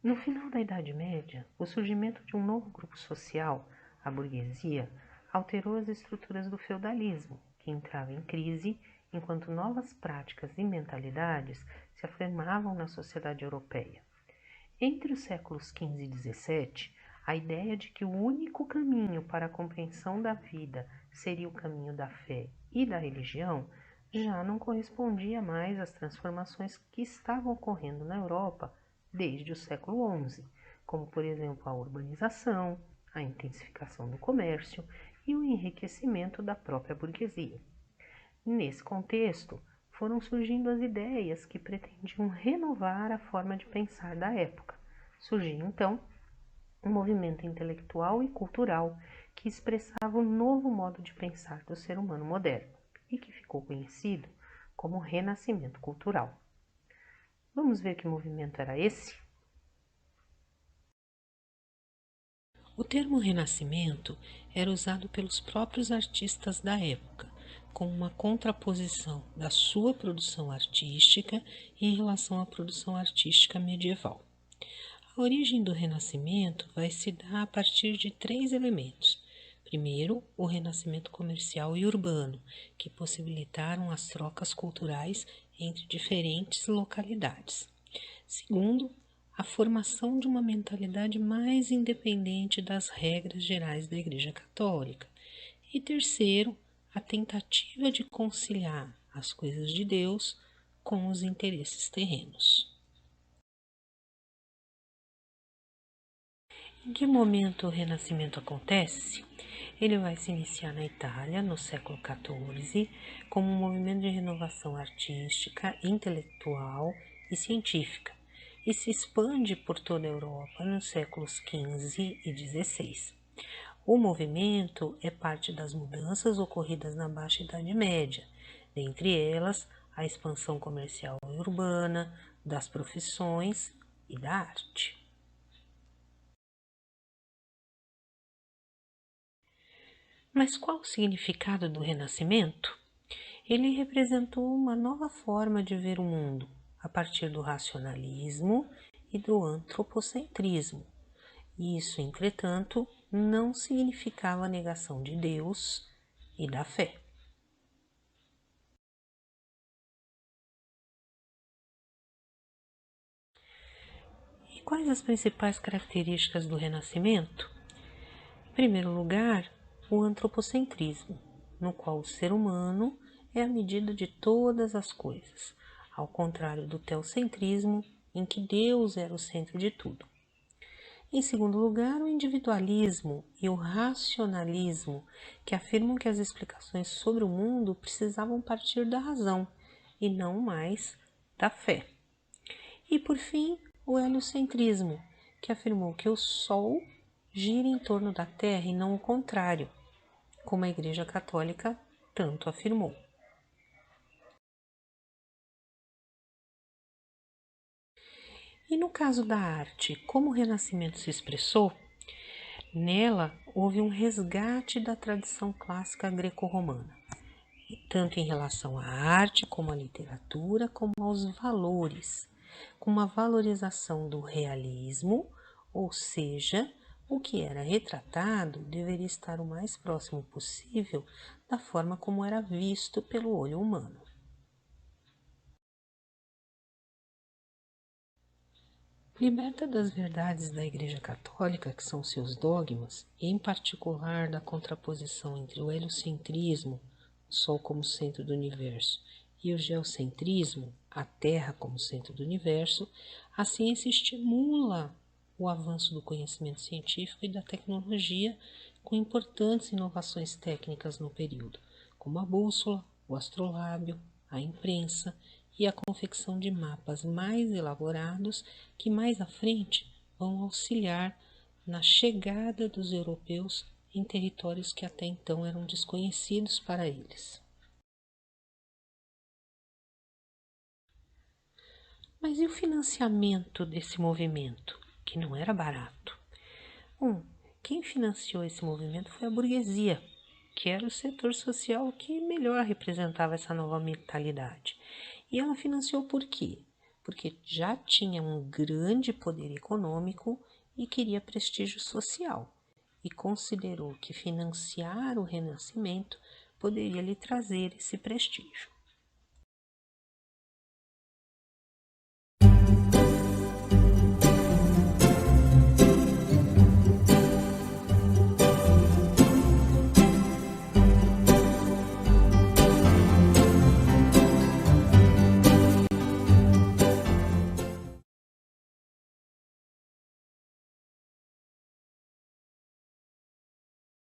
No final da Idade Média, o surgimento de um novo grupo social, a burguesia, alterou as estruturas do feudalismo, que entrava em crise enquanto novas práticas e mentalidades se afirmavam na sociedade europeia. Entre os séculos XV e XVII, a ideia de que o único caminho para a compreensão da vida seria o caminho da fé e da religião já não correspondia mais às transformações que estavam ocorrendo na Europa desde o século XI, como, por exemplo, a urbanização, a intensificação do comércio e o enriquecimento da própria burguesia. Nesse contexto, foram surgindo as ideias que pretendiam renovar a forma de pensar da época. Surgiu, então, um movimento intelectual e cultural que expressava um novo modo de pensar do ser humano moderno e que ficou conhecido como Renascimento Cultural. Vamos ver que movimento era esse? O termo Renascimento era usado pelos próprios artistas da época, como uma contraposição da sua produção artística em relação à produção artística medieval. A origem do Renascimento vai se dar a partir de 3 elementos. Primeiro, o renascimento comercial e urbano, que possibilitaram as trocas culturais entre diferentes localidades. Segundo, a formação de uma mentalidade mais independente das regras gerais da Igreja Católica. E terceiro, a tentativa de conciliar as coisas de Deus com os interesses terrenos. Em que momento o Renascimento acontece? Ele vai se iniciar na Itália, no século XIV, como um movimento de renovação artística, intelectual e científica, e se expande por toda a Europa nos séculos XV e XVI. O movimento é parte das mudanças ocorridas na Baixa Idade Média, dentre elas a expansão comercial e urbana, das profissões e da arte. Mas qual o significado do Renascimento? Ele representou uma nova forma de ver o mundo, a partir do racionalismo e do antropocentrismo. Isso, entretanto, não significava a negação de Deus e da fé. E quais as principais características do Renascimento? Em primeiro lugar, o antropocentrismo, no qual o ser humano é a medida de todas as coisas, ao contrário do teocentrismo, em que Deus era o centro de tudo. Em segundo lugar, o individualismo e o racionalismo, que afirmam que as explicações sobre o mundo precisavam partir da razão e não mais da fé. E, por fim, o heliocentrismo, que afirmou que o Sol gira em torno da Terra e não o contrário, como a Igreja Católica tanto afirmou. E no caso da arte, como o Renascimento se expressou? Nela houve um resgate da tradição clássica greco-romana, tanto em relação à arte, como à literatura, como aos valores, com uma valorização do realismo, ou seja, o que era retratado deveria estar o mais próximo possível da forma como era visto pelo olho humano. Liberta das verdades da Igreja Católica, que são seus dogmas, e em particular da contraposição entre o heliocentrismo, o Sol como centro do universo, e o geocentrismo, a Terra como centro do universo, a ciência estimula o avanço do conhecimento científico e da tecnologia com importantes inovações técnicas no período, como a bússola, o astrolábio, a imprensa e a confecção de mapas mais elaborados que mais à frente vão auxiliar na chegada dos europeus em territórios que até então eram desconhecidos para eles. Mas e o financiamento desse movimento, que não era barato? Quem financiou esse movimento foi a burguesia, que era o setor social que melhor representava essa nova mentalidade. E ela financiou por quê? porque já tinha um grande poder econômico e queria prestígio social, e considerou que financiar o Renascimento poderia lhe trazer esse prestígio.